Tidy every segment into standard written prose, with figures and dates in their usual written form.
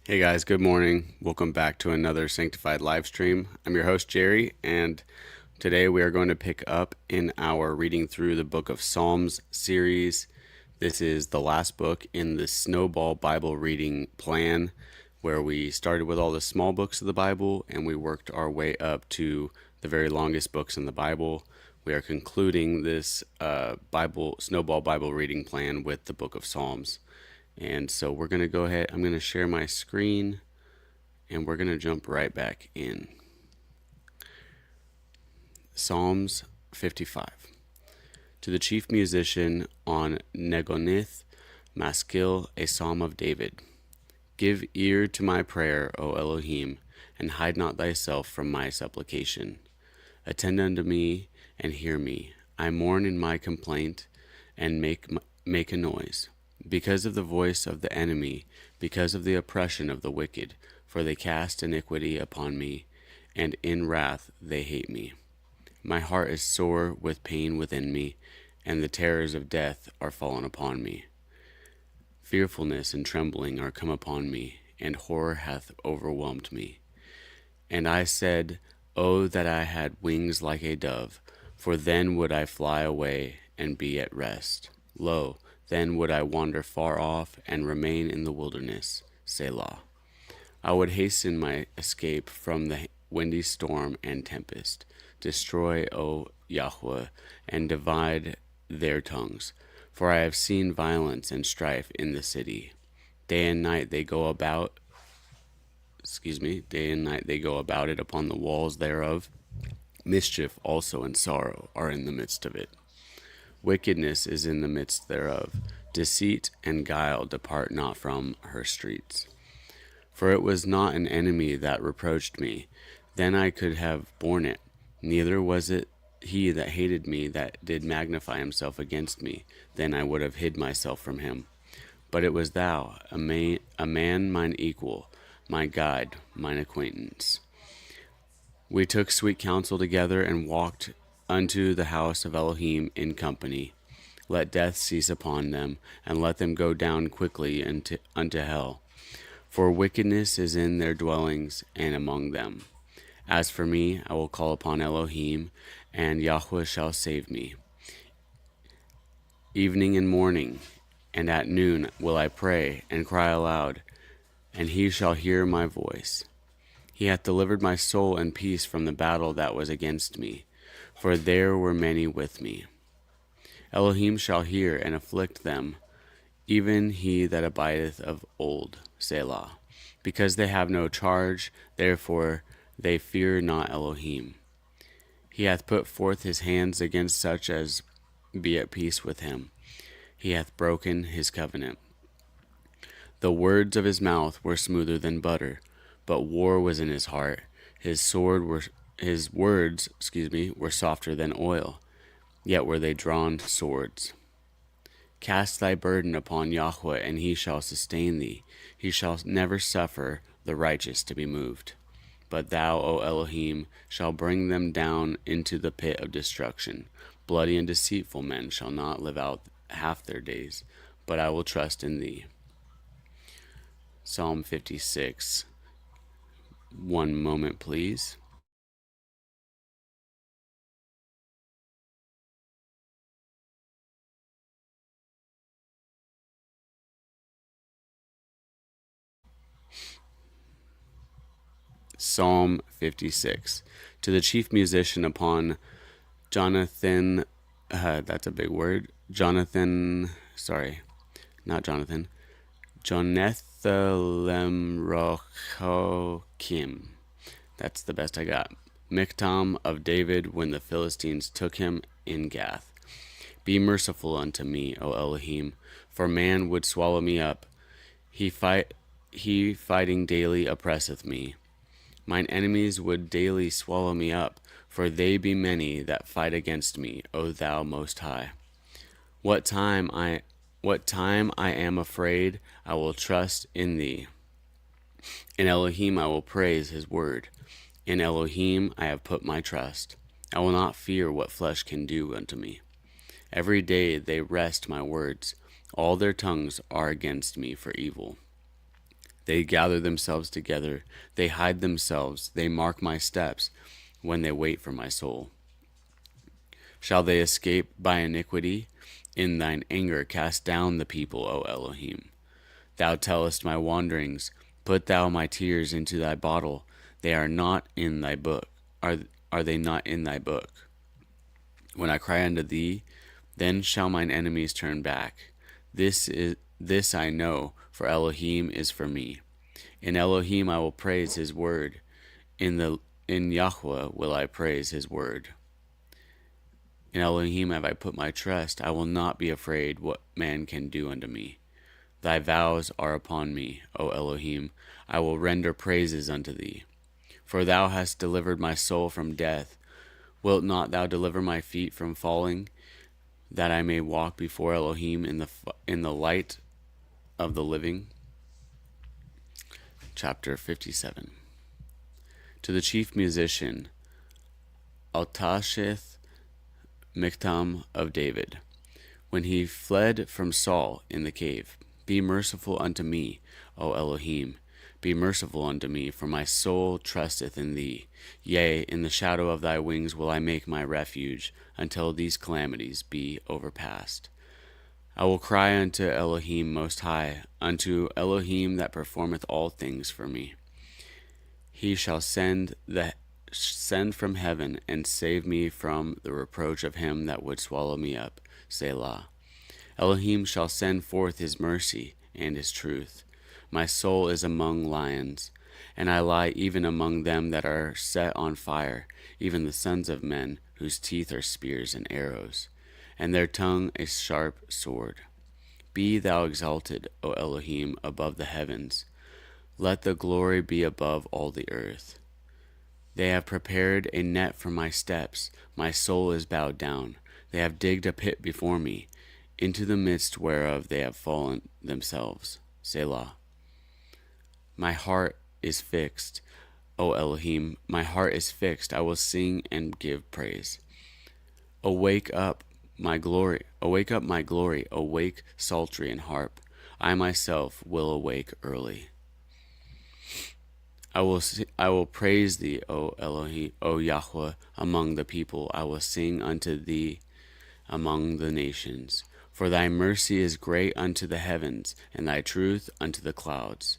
Hey guys, good morning. Welcome back to another Sanctified live stream. I'm your host, Jerry, and today we are going to pick up in our reading through the book of Psalms series. This is the last book in the Snowball Bible reading plan, where we started with all the small books of the Bible and we worked our way up to the very longest books in the Bible. We are concluding this Snowball Bible reading plan with the book of Psalms. And so we're going to go ahead, I'm going to share my screen and we're going to jump right back in. Psalms 55. To the chief musician on Negonith, Maskil, a psalm of David. Give ear to my prayer, O Elohim, and hide not thyself from my supplication. Attend unto me and hear me. I mourn in my complaint and make a noise. Because of the voice of the enemy, because of the oppression of the wicked, for they cast iniquity upon me, and in wrath they hate me. My heart is sore with pain within me, and the terrors of death are fallen upon me. Fearfulness and trembling are come upon me, and horror hath overwhelmed me. And I said, Oh, that I had wings like a dove, for then would I fly away and be at rest. Lo, then would I wander far off and remain in the wilderness. Selah. I would hasten my escape from the windy storm and tempest. Destroy, O Yahweh, and divide their tongues. For I have seen violence and strife in the city. Day and night they go about it upon the walls thereof. Mischief also and sorrow are in the midst of it. Wickedness is in the midst thereof. Deceit and guile depart not from her streets. For it was not an enemy that reproached me, then I could have borne it. Neither was it he that hated me that did magnify himself against me, then I would have hid myself from him. But it was thou, a man mine equal, my guide, mine acquaintance. We took sweet counsel together and walked unto the house of Elohim in company. Let death cease upon them, and let them go down quickly unto hell. For wickedness is in their dwellings and among them. As for me, I will call upon Elohim, and Yahweh shall save me. Evening and morning, and at noon will I pray and cry aloud, and he shall hear my voice. He hath delivered my soul in peace from the battle that was against me, for there were many with me. Elohim shall hear and afflict them, even he that abideth of old. Selah. Because they have no charge, therefore they fear not Elohim. He hath put forth his hands against such as be at peace with him. He hath broken his covenant. The words of his mouth were smoother than butter, but war was in his heart. His words, were softer than oil, yet were they drawn swords. Cast thy burden upon Yahweh, and he shall sustain thee. He shall never suffer the righteous to be moved. But thou, O Elohim, shall bring them down into the pit of destruction. Bloody and deceitful men shall not live out half their days, but I will trust in thee. Psalm 56. One moment, please. Psalm 56. To the chief musician upon Jonathan, that's a big word. Not Jonathan. Jonethalemrochokim. That's the best I got. Michtam of David when the Philistines took him in Gath. Be merciful unto me, O Elohim, for man would swallow me up. He fighting daily oppresseth me. Mine enemies would daily swallow me up, for they be many that fight against me, O thou most high. What time I am afraid, I will trust in thee. In Elohim I will praise his word. In Elohim I have put my trust. I will not fear what flesh can do unto me. Every day they wrest my words. All their tongues are against me for evil. They gather themselves together, they hide themselves, they mark my steps when they wait for my soul. Shall they escape by iniquity? In thine anger cast down the people, O Elohim. Thou tellest my wanderings. Put thou my tears into thy bottle. They are not in thy book. Are they not in thy book? When I cry unto thee, then shall mine enemies turn back. This I know, for Elohim is for me. In Elohim I will praise his word. In Yahweh will I praise his word. In Elohim have I put my trust. I will not be afraid what man can do unto me. Thy vows are upon me, O Elohim. I will render praises unto thee. For thou hast delivered my soul from death. Wilt not thou deliver my feet from falling, that I may walk before Elohim in the light of the living? Chapter 57. To the chief musician, Altashith Miktam of David, when he fled from Saul in the cave. Be merciful unto me, O Elohim. Be merciful unto me, for my soul trusteth in thee. Yea, in the shadow of thy wings will I make my refuge, until these calamities be overpast. I will cry unto Elohim most high, unto Elohim that performeth all things for me. He shall send from heaven and save me from the reproach of him that would swallow me up. Selah. Elohim shall send forth his mercy and his truth. My soul is among lions, and I lie even among them that are set on fire, even the sons of men, whose teeth are spears and arrows, and their tongue a sharp sword. Be thou exalted, O Elohim, above the heavens. Let the glory be above all the earth. They have prepared a net for my steps. My soul is bowed down. They have digged a pit before me, into the midst whereof they have fallen themselves. Selah. My heart is fixed, O Elohim. My heart is fixed. I will sing and give praise. Awake up, my glory. Awake up, my glory. Awake, psaltery and harp. I myself will awake early. I will praise thee, O Elohim, O Yahweh, among the people. I will sing unto thee among the nations. For thy mercy is great unto the heavens, and thy truth unto the clouds.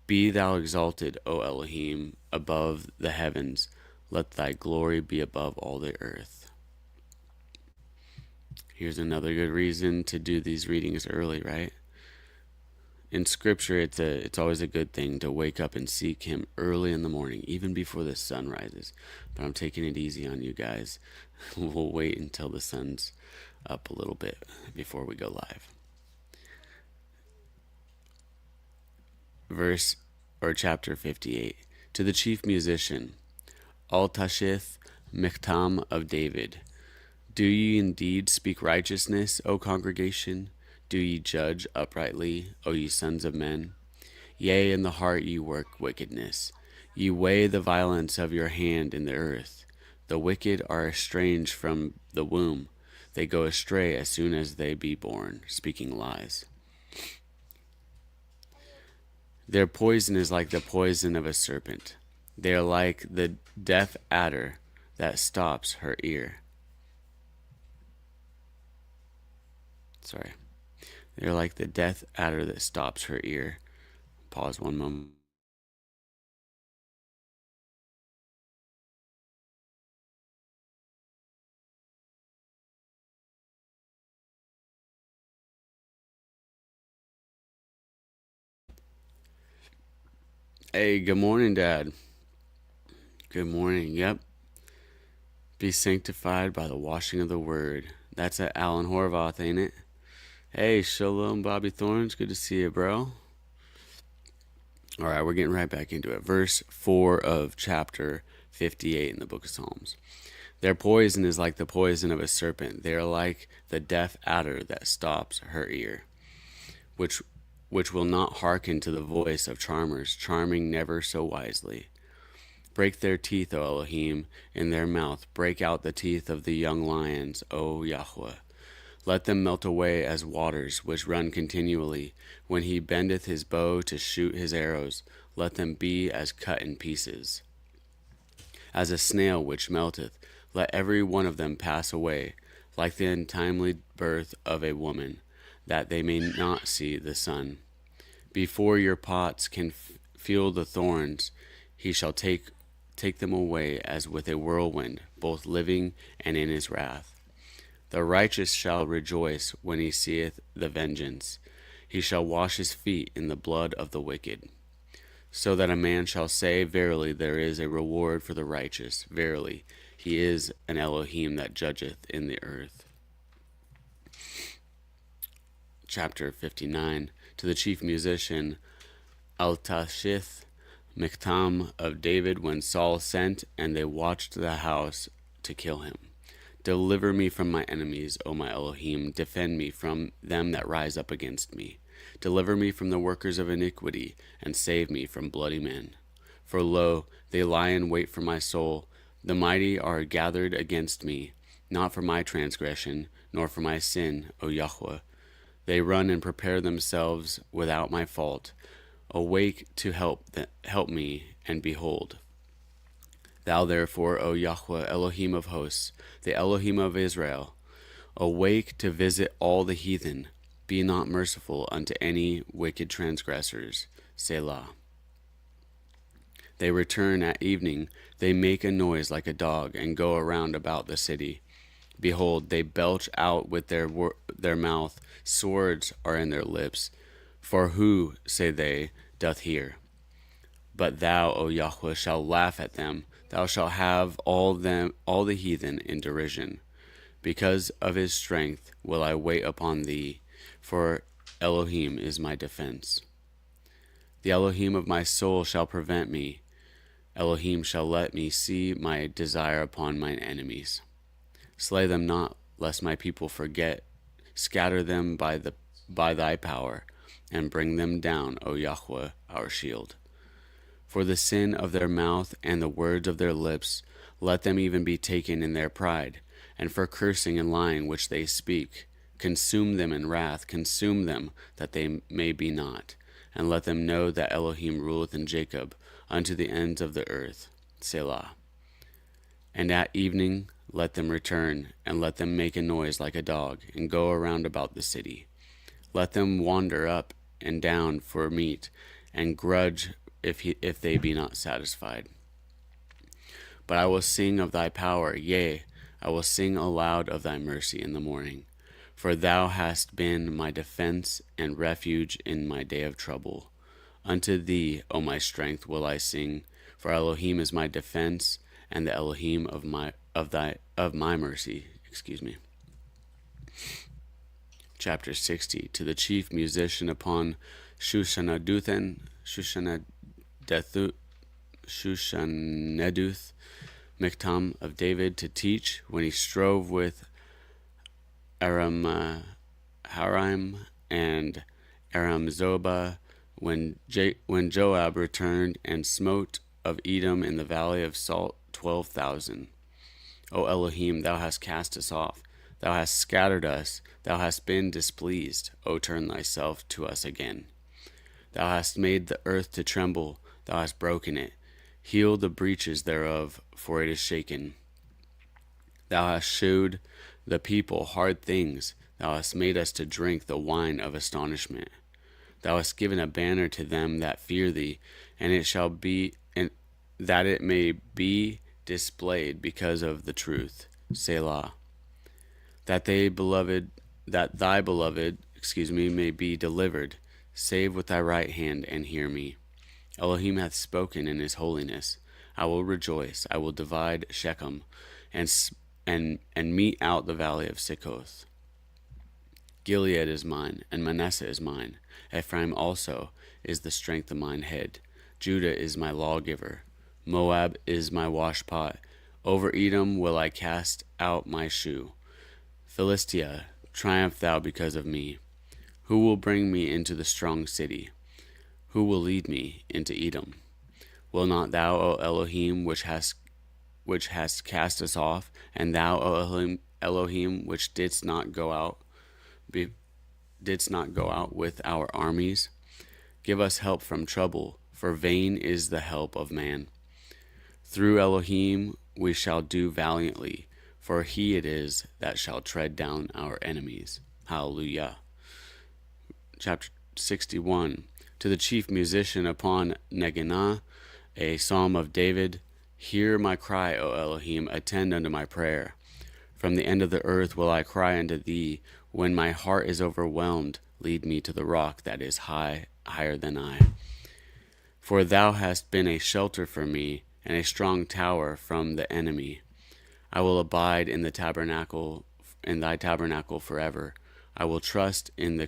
Be thou exalted, O Elohim, above the heavens. Let thy glory be above all the earth. Here's another good reason to do these readings early, right? In Scripture, it's always a good thing to wake up and seek Him early in the morning, even before the sun rises. But I'm taking it easy on you guys. We'll wait until the sun's up a little bit before we go live. Chapter 58. To the chief musician, Altashith Miktam of David. Do ye indeed speak righteousness, O congregation? Do ye judge uprightly, O ye sons of men? Yea, in the heart ye work wickedness. Ye weigh the violence of your hand in the earth. The wicked are estranged from the womb. They go astray as soon as they be born, speaking lies. Their poison is like the poison of a serpent. They are like the deaf adder that stops her ear. They're like the deaf adder that stops her ear. Pause one moment. Hey, good morning, Dad. Good morning. Yep. Be sanctified by the washing of the word. That's at Alan Horvath, ain't it? Hey, Shalom, Bobby Thorns. Good to see you, bro. All right, we're getting right back into it. Verse 4 of chapter 58 in the book of Psalms. Their poison is like the poison of a serpent. They are like the deaf adder that stops her ear, which will not hearken to the voice of charmers, charming never so wisely. Break their teeth, O Elohim, in their mouth. Break out the teeth of the young lions, O Yahweh. Let them melt away as waters which run continually. When he bendeth his bow to shoot his arrows, let them be as cut in pieces. As a snail which melteth, let every one of them pass away, like the untimely birth of a woman, that they may not see the sun. Before your pots can feel the thorns, he shall take them away as with a whirlwind, both living and in his wrath. The righteous shall rejoice when he seeth the vengeance. He shall wash his feet in the blood of the wicked. So that a man shall say, Verily, there is a reward for the righteous. Verily, he is an Elohim that judgeth in the earth. Chapter 59. To the chief musician, Altashith, Michtam of David, when Saul sent, and they watched the house to kill him. Deliver me from my enemies, O my Elohim. Defend me from them that rise up against me. Deliver me from the workers of iniquity, and save me from bloody men. For lo, they lie in wait for my soul. The mighty are gathered against me, not for my transgression, nor for my sin, O Yahweh. They run and prepare themselves without my fault. Awake to help me, and behold. Thou therefore, O Yahweh, Elohim of hosts, the Elohim of Israel, awake to visit all the heathen. Be not merciful unto any wicked transgressors. Selah. They return at evening. They make a noise like a dog, and go around about the city. Behold, they belch out with their mouth. Swords are in their lips. For who, say they, doth hear? But thou, O Yahweh, shalt laugh at them. Thou shalt have all the heathen in derision. Because of his strength will I wait upon thee, for Elohim is my defense. The Elohim of my soul shall prevent me. Elohim shall let me see my desire upon mine enemies. Slay them not, lest my people forget. Scatter them by thy power, and bring them down, O Yahweh, our shield. For the sin of their mouth and the words of their lips, let them even be taken in their pride, and for cursing and lying which they speak. Consume them in wrath, consume them, that they may be not, and let them know that Elohim ruleth in Jacob, unto the ends of the earth. Selah. And at evening let them return, and let them make a noise like a dog, and go around about the city. Let them wander up and down for meat, and grudge if they be not satisfied. But I will sing of thy power, yea, I will sing aloud of thy mercy in the morning. For thou hast been my defense and refuge in my day of trouble. Unto thee, O my strength, will I sing, for Elohim is my defense, and the Elohim of my mercy. Chapter 60. To the chief musician upon Shushaneduth, Michtam of David, to teach, when he strove with Aram Harim and Aram Zobah, when Joab returned and smote of Edom in the valley of Salt 12,000. O Elohim, thou hast cast us off, thou hast scattered us, thou hast been displeased. O turn thyself to us again. Thou hast made the earth to tremble, thou hast broken it. Heal the breaches thereof, for it is shaken. Thou hast shewed the people hard things, thou hast made us to drink the wine of astonishment. Thou hast given a banner to them that fear thee, and it shall be, and that it may be displayed because of the truth. Selah. That thy beloved may be delivered. Save with thy right hand, and hear me. Elohim hath spoken in his holiness. I will rejoice. I will divide Shechem, and mete out the valley of Sikoth. Gilead is mine, and Manasseh is mine. Ephraim also is the strength of mine head. Judah is my lawgiver. Moab is my washpot. Over Edom will I cast out my shoe. Philistia, triumph thou because of me. Who will bring me into the strong city? Who will lead me into Edom? Will not thou, O Elohim, which hast cast us off, and thou, O Elohim, which didst not go out didst not go out with our armies? Give us help from trouble, for vain is the help of man. Through Elohim we shall do valiantly, for he it is that shall tread down our enemies. Hallelujah. Chapter 61. To the chief musician upon Neginah, a psalm of David. Hear my cry, O Elohim, attend unto my prayer. From the end of the earth will I cry unto thee. When my heart is overwhelmed, lead me to the rock that is higher than I. For thou hast been a shelter for me, and a strong tower from the enemy. I will abide in thy tabernacle forever. I will trust in the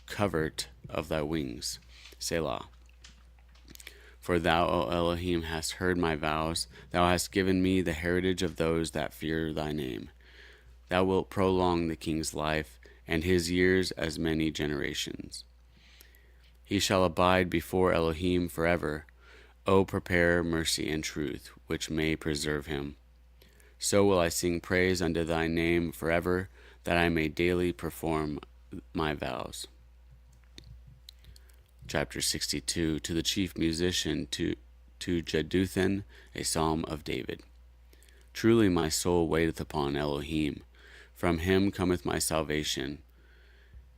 covert of thy wings. Selah. For thou, O Elohim, hast heard my vows. Thou hast given me the heritage of those that fear thy name. Thou wilt prolong the king's life, and his years as many generations. He shall abide before Elohim forever. O prepare mercy and truth, which may preserve him. So will I sing praise unto thy name forever, that I may daily perform my vows. Chapter 62. To the chief musician, to Jeduthun, a psalm of David. Truly my soul waiteth upon Elohim. From him cometh my salvation.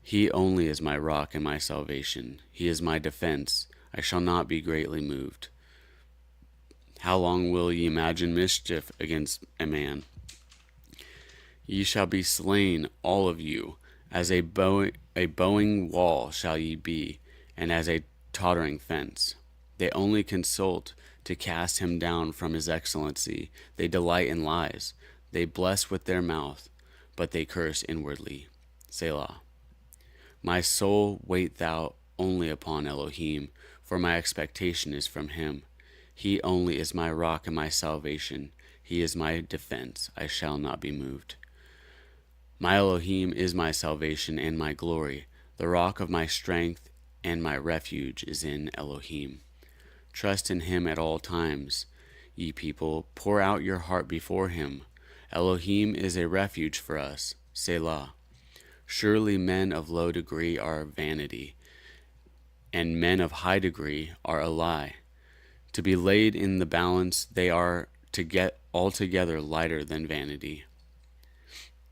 He only is my rock and my salvation. He is my defense. I shall not be greatly moved. How long will ye imagine mischief against a man? Ye shall be slain, all of you. As a bowing wall shall ye be, and as a tottering fence. They only consult to cast him down from his excellency. They delight in lies. They bless with their mouth, but they curse inwardly. Selah. My soul, wait thou only upon Elohim, for my expectation is from him. He only is my rock and my salvation. He is my defense. I shall not be moved. My Elohim is my salvation and my glory. The rock of my strength and my refuge is in Elohim. Trust in him at all times, ye people. Pour out your heart before him. Elohim is a refuge for us. Selah. Surely men of low degree are vanity, and men of high degree are a lie. To be laid in the balance, they are to get altogether lighter than vanity.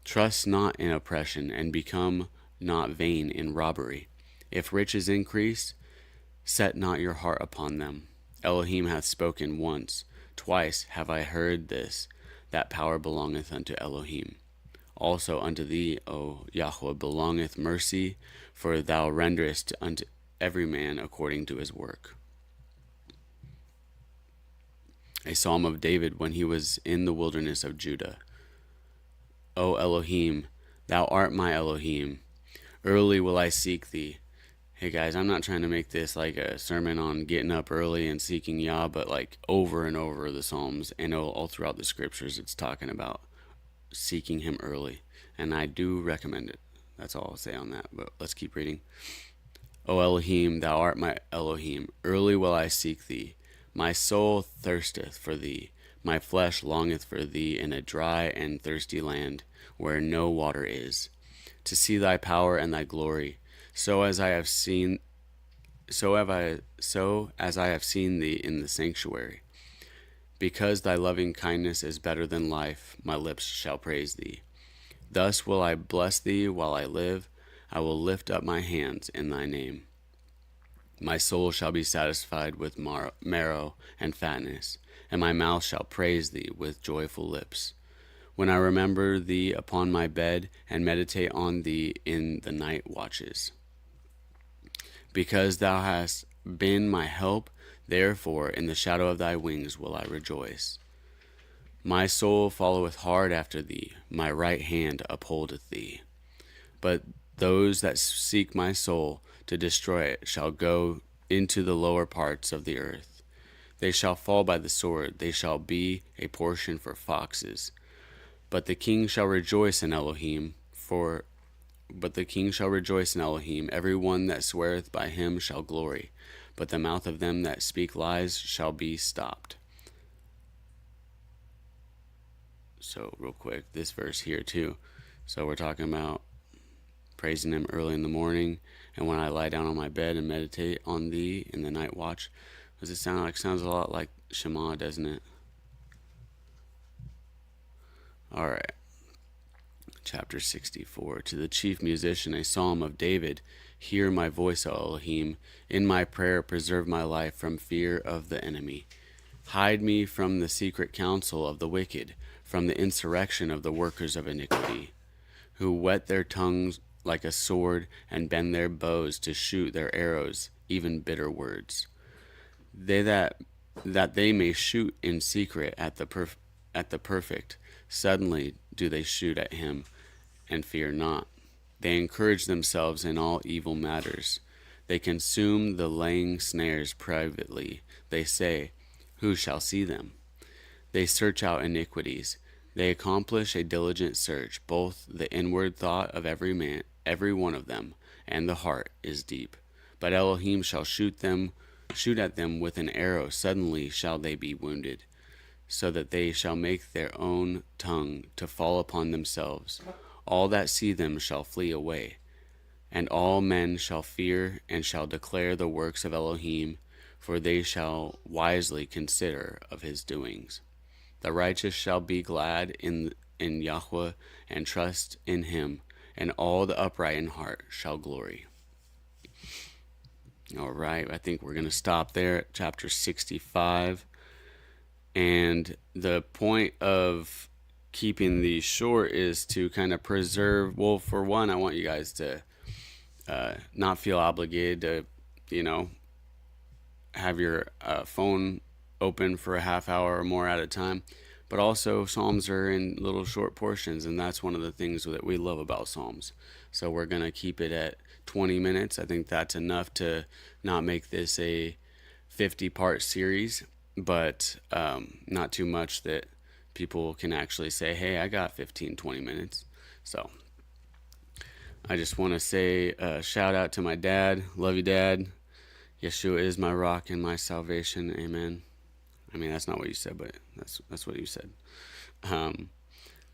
Trust not in oppression, and become not vain in robbery. If riches increase, set not your heart upon them. Elohim hath spoken once. Twice have I heard this, that power belongeth unto Elohim. Also unto thee, O Yahweh, belongeth mercy, for thou renderest unto every man according to his work. A psalm of David when he was in the wilderness of Judah. O Elohim, thou art my Elohim. Early will I seek thee. Hey guys, I'm not trying to make this like a sermon on getting up early and seeking Yah, but like over and over the Psalms and all throughout the scriptures it's talking about seeking him early, and I do recommend it. That's all I'll say on that, but let's keep reading. O Elohim, thou art my Elohim. Early will I seek thee. My soul thirsteth for thee. My flesh longeth for thee in a dry and thirsty land, where no water is, to see thy power and thy glory, so as I have seen thee in the sanctuary. Because thy loving kindness is better than life, my lips shall praise thee. Thus will I bless thee while I live. I will lift up my hands in thy name. My soul shall be satisfied with marrow and fatness, and my mouth shall praise thee with joyful lips. When I remember thee upon my bed, and meditate on thee in the night watches. Because thou hast been my help, therefore in the shadow of thy wings will I rejoice. My soul followeth hard after thee, my right hand upholdeth thee. But those that seek my soul to destroy it shall go into the lower parts of the earth. They shall fall by the sword, they shall be a portion for foxes. But the king shall rejoice in Elohim, every one that sweareth by him shall glory, but the mouth of them that speak lies shall be stopped. So real quick, this verse here too. So we're talking about praising him early in the morning, and when I lie down on my bed and meditate on thee in the night watch. Does it sound like? Sounds a lot like Shema, doesn't it? All right. Chapter 64. To the chief musician, a psalm of David. Hear my voice, O Elohim. In my prayer, preserve my life from fear of the enemy. Hide me from the secret counsel of the wicked, from the insurrection of the workers of iniquity, who whet their tongues like a sword and bend their bows to shoot their arrows, even bitter words. They that they may shoot in secret at the perfect, suddenly do they shoot at him, and fear not. They encourage themselves in all evil matters. They consume the laying snares privately. They say, who shall see them? They search out iniquities. They accomplish a diligent search. Both the inward thought of every man, every one of them, and the heart is deep. But Elohim shall shoot at them with an arrow. Suddenly shall they be wounded, so that they shall make their own tongue to fall upon themselves. All that see them shall flee away, and all men shall fear and shall declare the works of Elohim, for they shall wisely consider of his doings. The righteous shall be glad in Yahweh and trust in him, and all the upright in heart shall glory. All right, I think we're going to stop there at chapter 65. And the point of keeping these short is to kind of preserve, well, for one, I want you guys to not feel obligated to, have your phone open for a half hour or more at a time. But also, Psalms are in little short portions, and that's one of the things that we love about Psalms. So we're going to keep it at 20 minutes. I think that's enough to not make this a 50-part series, but not too much that people can actually say, hey, I got 15, 20 minutes. So I just want to say shout out to my dad. Love you, Dad. Yeshua is my rock and my salvation. Amen. I mean, that's not what you said, but that's what you said. A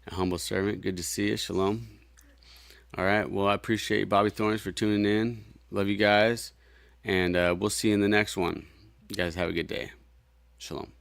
humble servant. Good to see you. Shalom. All right. Well, I appreciate you, Bobby Thorns, for tuning in. Love you guys. And we'll see you in the next one. You guys have a good day. Shalom.